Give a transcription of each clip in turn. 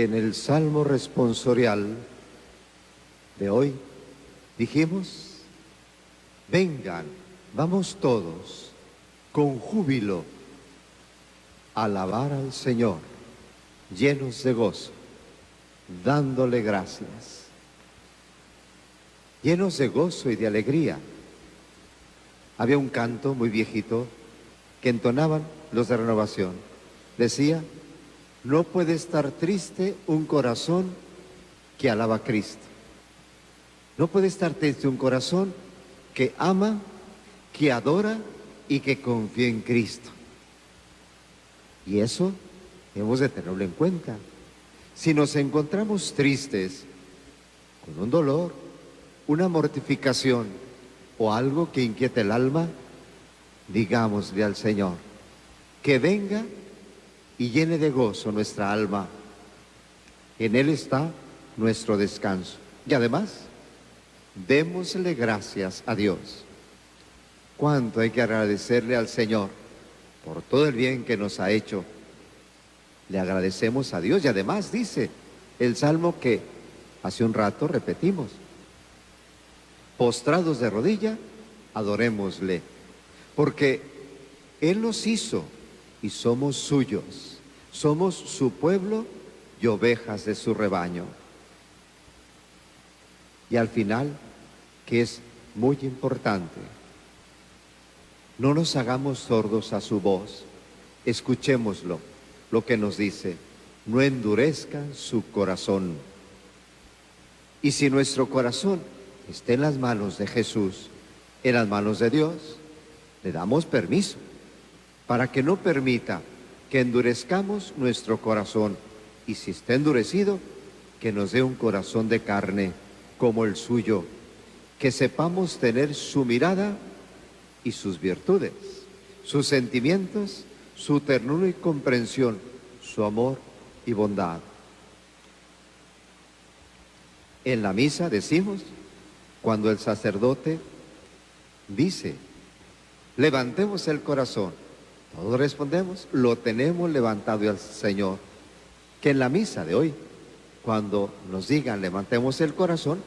En el Salmo responsorial de hoy dijimos: vengan, vamos todos con júbilo a alabar al Señor, llenos de gozo, dándole gracias, llenos de gozo y de alegría. Había un canto muy viejito que entonaban los de Renovación. Decía: no puede estar triste un corazón que alaba a Cristo. No puede estar triste un corazón que ama, que adora y que confía en Cristo. Y eso hemos de tenerlo en cuenta. Si nos encontramos tristes, con un dolor, una mortificación o algo que inquiete el alma, digámosle al Señor que venga y llene de gozo nuestra alma. En Él está nuestro descanso. Y además, démosle gracias a Dios. Cuánto hay que agradecerle al Señor por todo el bien que nos ha hecho. Le agradecemos a Dios y además dice el Salmo que hace un rato repetimos: postrados de rodilla, adorémosle, porque Él nos hizo y somos suyos, somos su pueblo y ovejas de su rebaño. Y al final, que es muy importante, no nos hagamos sordos a su voz, escuchémoslo, lo que nos dice: no endurezcan su corazón. Y si nuestro corazón está en las manos de Jesús, en las manos de Dios, le damos permiso para que no permita que endurezcamos nuestro corazón. Y si está endurecido, que nos dé un corazón de carne como el suyo, que sepamos tener su mirada y sus virtudes, sus sentimientos, su ternura y comprensión, su amor y bondad. En la misa decimos, cuando el sacerdote dice: levantemos el corazón, todos respondemos: lo tenemos levantado al Señor. Que en la misa de hoy, cuando nos digan levantemos el corazón,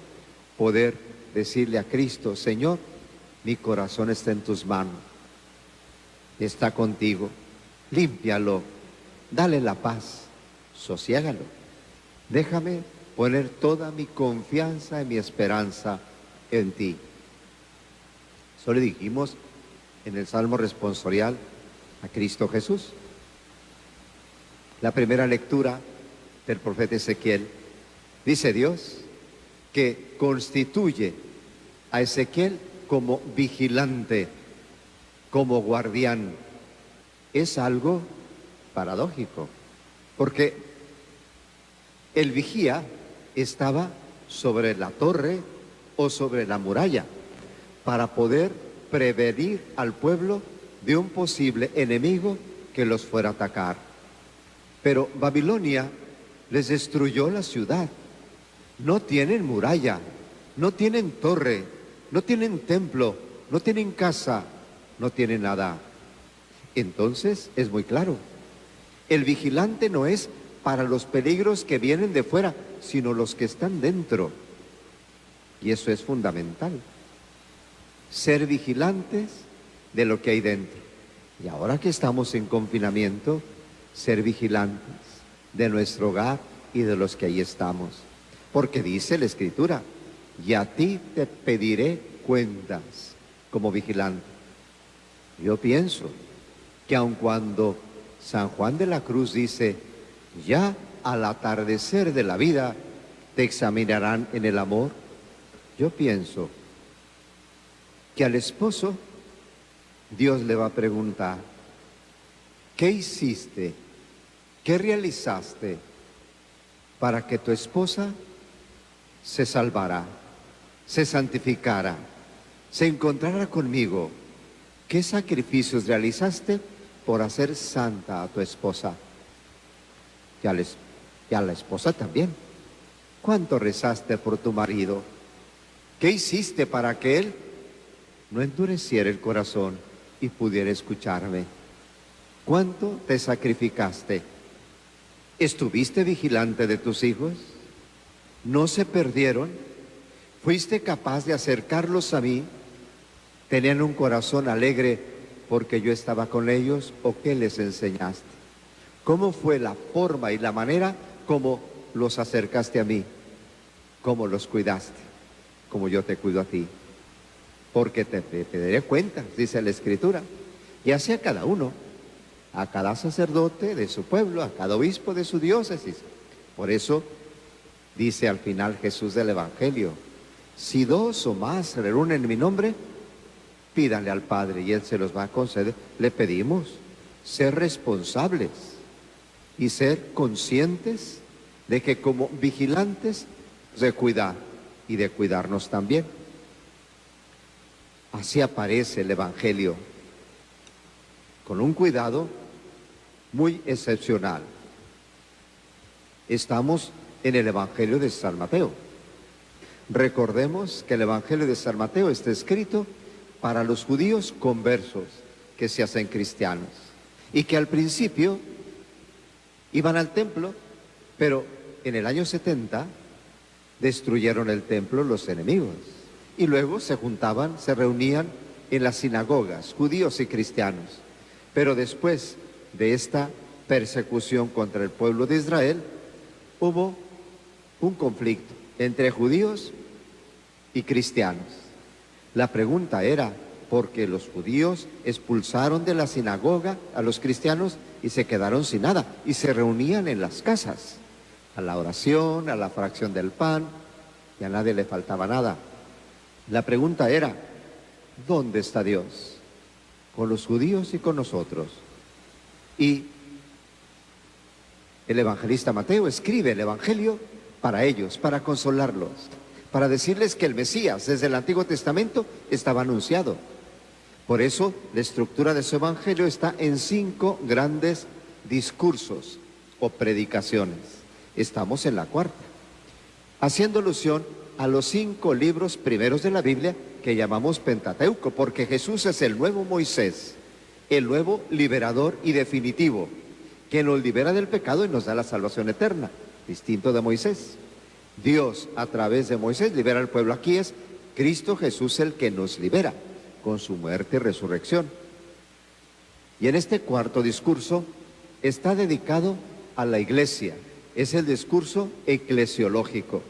poder decirle a Cristo: Señor, mi corazón está en tus manos, está contigo, límpialo, dale la paz, sosiégalo. Déjame poner toda mi confianza y mi esperanza en ti. Eso le dijimos en el Salmo responsorial a Cristo Jesús. La primera lectura del profeta Ezequiel, dice Dios que constituye a Ezequiel como vigilante, como guardián. Es algo paradójico, porque el vigía estaba sobre la torre o sobre la muralla para poder prevenir al pueblo de un posible enemigo que los fuera a atacar. Pero Babilonia les destruyó la ciudad. No tienen muralla, no tienen torre, no tienen templo, no tienen casa, no tienen nada. Entonces es muy claro, el vigilante no es para los peligros que vienen de fuera, sino los que están dentro. Y eso es fundamental, ser vigilantes de lo que hay dentro. Y ahora que estamos en confinamiento, ser vigilantes de nuestro hogar y de los que ahí estamos. Porque dice la Escritura: y a ti te pediré cuentas como vigilante. Yo pienso que aun cuando San Juan de la Cruz dice: ya al atardecer de la vida te examinarán en el amor, yo pienso que al esposo Dios le va a preguntar: ¿qué hiciste? ¿Qué realizaste para que tu esposa se salvara, se santificara, se encontrara conmigo? ¿Qué sacrificios realizaste por hacer santa a tu esposa? Y a la esposa también. ¿Cuánto rezaste por tu marido? ¿Qué hiciste para que él no endureciera el corazón y pudiera escucharme? ¿Cuánto te sacrificaste? ¿Estuviste vigilante de tus hijos? ¿No se perdieron? ¿Fuiste capaz de acercarlos a mí? ¿Tenían un corazón alegre porque yo estaba con ellos? ¿O qué les enseñaste? ¿Cómo fue la forma y la manera como los acercaste a mí? ¿Cómo los cuidaste? Como yo te cuido a ti. Porque te daré cuenta, dice la Escritura. Y así a cada uno, a cada sacerdote de su pueblo, a cada obispo de su diócesis. Por eso dice al final Jesús del Evangelio: si dos o más se reúnen en mi nombre, pídanle al Padre y Él se los va a conceder. Le pedimos ser responsables y ser conscientes de que como vigilantes de cuidar y de cuidarnos también. Así aparece el Evangelio, con un cuidado muy excepcional. Estamos en el Evangelio de San Mateo. Recordemos que el Evangelio de San Mateo está escrito para los judíos conversos que se hacen cristianos y que al principio iban al templo, pero en el año 70 destruyeron el templo los enemigos y luego se juntaban, se reunían en las sinagogas, judíos y cristianos. Pero después de esta persecución contra el pueblo de Israel, hubo un conflicto entre judíos y cristianos. La pregunta era, ¿por qué los judíos expulsaron de la sinagoga a los cristianos y se quedaron sin nada? Y se reunían en las casas, a la oración, a la fracción del pan, y a nadie le faltaba nada. La pregunta era, ¿dónde está Dios? Con los judíos y con nosotros. Y el evangelista Mateo escribe el Evangelio para ellos, para consolarlos, para decirles que el Mesías desde el Antiguo Testamento estaba anunciado. Por eso la estructura de su Evangelio está en 5 grandes discursos o predicaciones. Estamos en la cuarta, haciendo alusión a los 5 libros primeros de la Biblia que llamamos Pentateuco, porque Jesús es el nuevo Moisés, el nuevo liberador y definitivo, que nos libera del pecado y nos da la salvación eterna, distinto de Moisés. Dios a través de Moisés libera al pueblo. Aquí es Cristo Jesús el que nos libera con su muerte y resurrección. Y en este cuarto discurso está dedicado a la iglesia, es el discurso eclesiológico.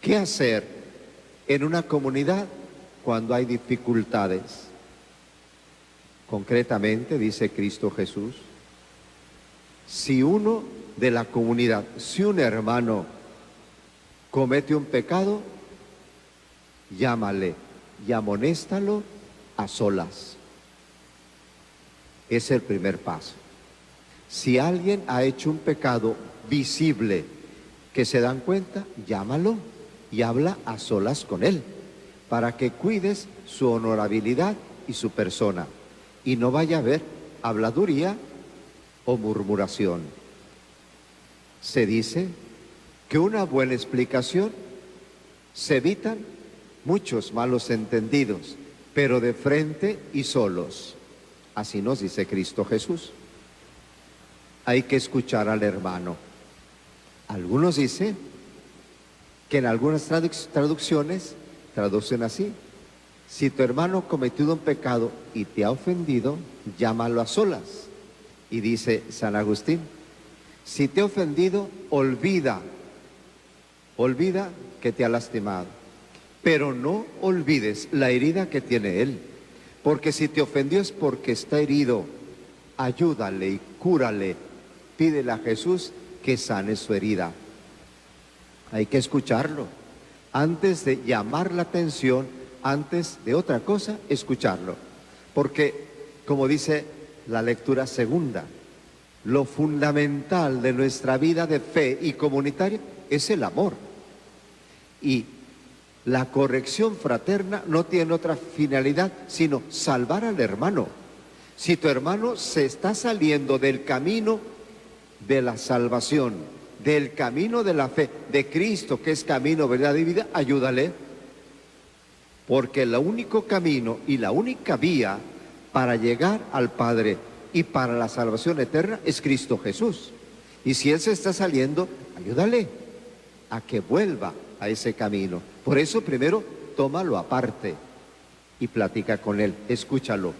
¿Qué hacer en una comunidad cuando hay dificultades? Concretamente, dice Cristo Jesús, si uno de la comunidad, si un hermano comete un pecado, llámale y amonéstalo a solas. Es el primer paso. Si alguien ha hecho un pecado visible que se dan cuenta, llámalo y habla a solas con él, para que cuides su honorabilidad y su persona, y no vaya a haber habladuría o murmuración. Se dice que una buena explicación se evitan muchos malos entendidos, pero de frente y solos. Así nos dice Cristo Jesús. Hay que escuchar al hermano. Algunos dicen que en algunas traducciones traducen así: si tu hermano ha cometido un pecado y te ha ofendido, llámalo a solas. Y dice San Agustín, si te ha ofendido, olvida que te ha lastimado, pero no olvides la herida que tiene él, porque si te ofendió es porque está herido. Ayúdale y cúrale, pídele a Jesús que sane su herida. Hay que escucharlo antes de llamar la atención, antes de otra cosa, escucharlo, porque como dice la lectura segunda, lo fundamental de nuestra vida de fe y comunitaria es el amor, y la corrección fraterna no tiene otra finalidad sino salvar al hermano. Si tu hermano se está saliendo del camino de la salvación, del camino de la fe de Cristo, que es camino, verdad y vida, ayúdale, porque el único camino y la única vía para llegar al Padre y para la salvación eterna es Cristo Jesús. Y si él se está saliendo, ayúdale a que vuelva a ese camino. Por eso primero tómalo aparte y platica con él, escúchalo.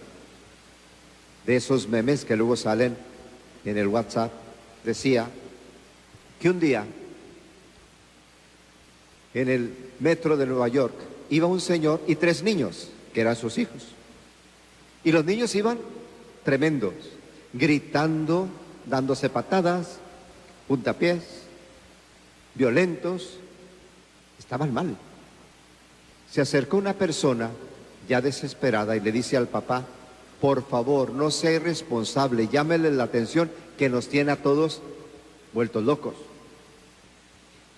De esos memes que luego salen en el WhatsApp, decía que un día en el metro de Nueva York iba un señor y 3 niños, que eran sus hijos. Y los niños iban tremendos, gritando, dándose patadas, puntapiés, violentos, estaban mal. Se acercó una persona ya desesperada y le dice al papá: por favor, no sea irresponsable, llámele la atención que nos tiene a todos vueltos locos.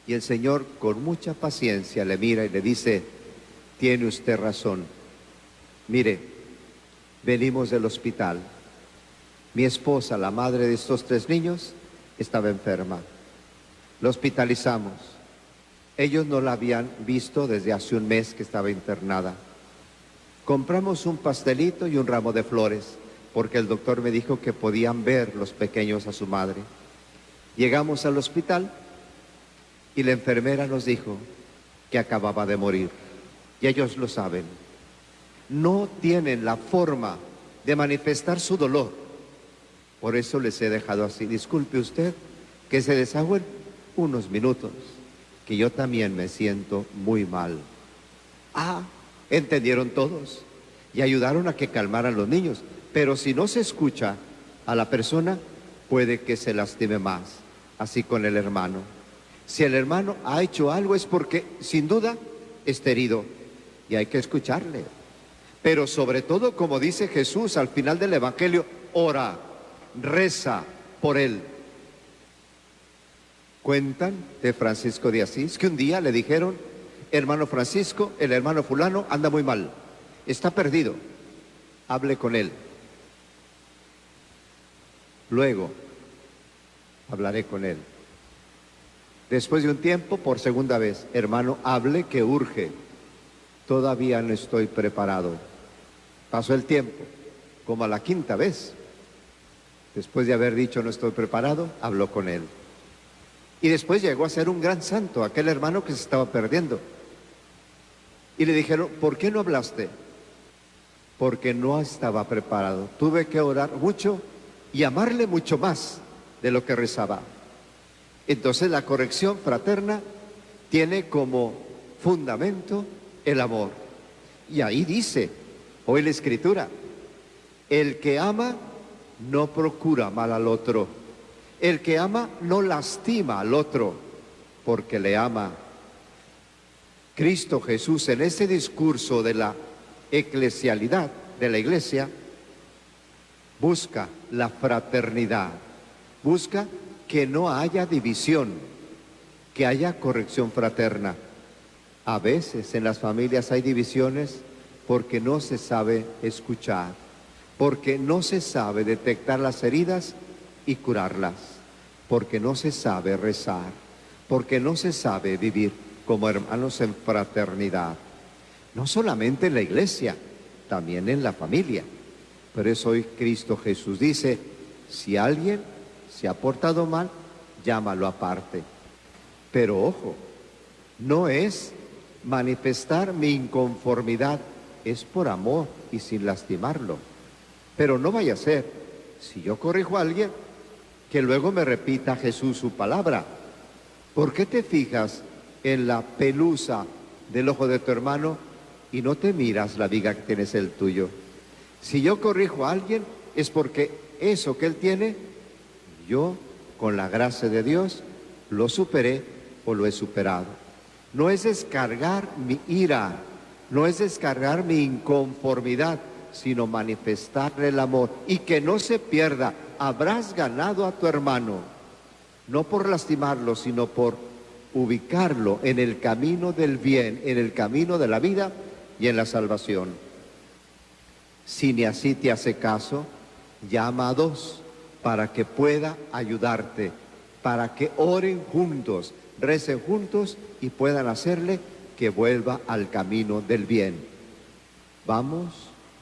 Y el Señor con mucha paciencia le mira y le dice: tiene usted razón. Mire, venimos del hospital. Mi esposa, la madre de estos 3 niños, estaba enferma. La hospitalizamos. Ellos no la habían visto desde hace un mes que estaba internada. Compramos un pastelito y un ramo de flores, porque el doctor me dijo que podían ver los pequeños a su madre. Llegamos al hospital y la enfermera nos dijo que acababa de morir. Y ellos lo saben. No tienen la forma de manifestar su dolor. Por eso les he dejado así. Disculpe usted que se desahoguen unos minutos, que yo también me siento muy mal. Ah, entendieron todos y ayudaron a que calmaran los niños. Pero si no se escucha a la persona, puede que se lastime más. Así con el hermano. Si el hermano ha hecho algo es porque, sin duda, está herido y hay que escucharle. Pero sobre todo, como dice Jesús al final del Evangelio, ora, reza por él. Cuentan de Francisco de Asís que un día le dijeron: hermano Francisco, el hermano fulano anda muy mal, está perdido, hable con él. Luego hablaré con él. Después de un tiempo, por segunda vez: hermano, hable que urge, todavía no estoy preparado. Pasó el tiempo, como a la 5ª vez. Después de haber dicho no estoy preparado, habló con él. Y después llegó a ser un gran santo, aquel hermano que se estaba perdiendo. Y le dijeron: ¿por qué no hablaste? Porque no estaba preparado. Tuve que orar mucho y amarle mucho más de lo que rezaba. Entonces la corrección fraterna tiene como fundamento el amor. Y ahí dice hoy la Escritura: el que ama no procura mal al otro. El que ama no lastima al otro, porque le ama. Cristo Jesús, en ese discurso de la eclesialidad de la Iglesia, busca la fraternidad, busca que no haya división, que haya corrección fraterna. A veces en las familias hay divisiones porque no se sabe escuchar, porque no se sabe detectar las heridas y curarlas, porque no se sabe rezar, porque no se sabe vivir como hermanos en fraternidad. No solamente en la iglesia, también en la familia. Por eso hoy Cristo Jesús dice: si alguien se ha portado mal, llámalo aparte. Pero ojo, no es manifestar mi inconformidad, es por amor y sin lastimarlo. Pero no vaya a ser, si yo corrijo a alguien, que luego me repita Jesús su palabra. ¿Por qué te fijas en la pelusa del ojo de tu hermano y no te miras la viga que tienes el tuyo? Si yo corrijo a alguien, es porque eso que él tiene, yo, con la gracia de Dios, lo superé o lo he superado. No es descargar mi ira, no es descargar mi inconformidad, sino manifestarle el amor. Y que no se pierda, habrás ganado a tu hermano, no por lastimarlo, sino por ubicarlo en el camino del bien, en el camino de la vida y en la salvación. Si ni así te hace caso, llama a 2 para que pueda ayudarte, para que oren juntos, recen juntos y puedan hacerle que vuelva al camino del bien. Vamos,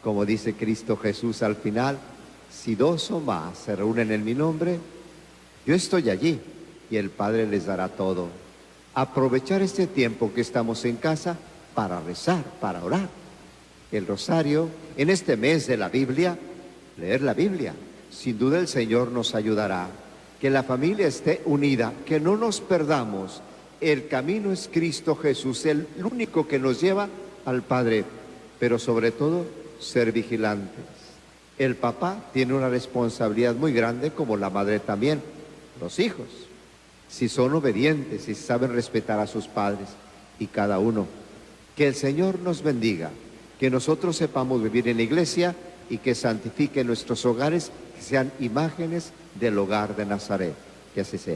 como dice Cristo Jesús al final: si 2 o más se reúnen en mi nombre, Yo estoy allí y el Padre les dará todo. Aprovechar este tiempo que estamos en casa para rezar, para orar. El rosario, en este mes de la Biblia, leer la Biblia. Sin duda el Señor nos ayudará. Que la familia esté unida, que no nos perdamos. El camino es Cristo Jesús, el único que nos lleva al Padre. Pero sobre todo, ser vigilantes. El papá tiene una responsabilidad muy grande, como la madre también. Los hijos, si son obedientes, si saben respetar a sus padres, y cada uno. Que el Señor nos bendiga, que nosotros sepamos vivir en la iglesia y que santifique nuestros hogares, que sean imágenes del hogar de Nazaret. Que así sea.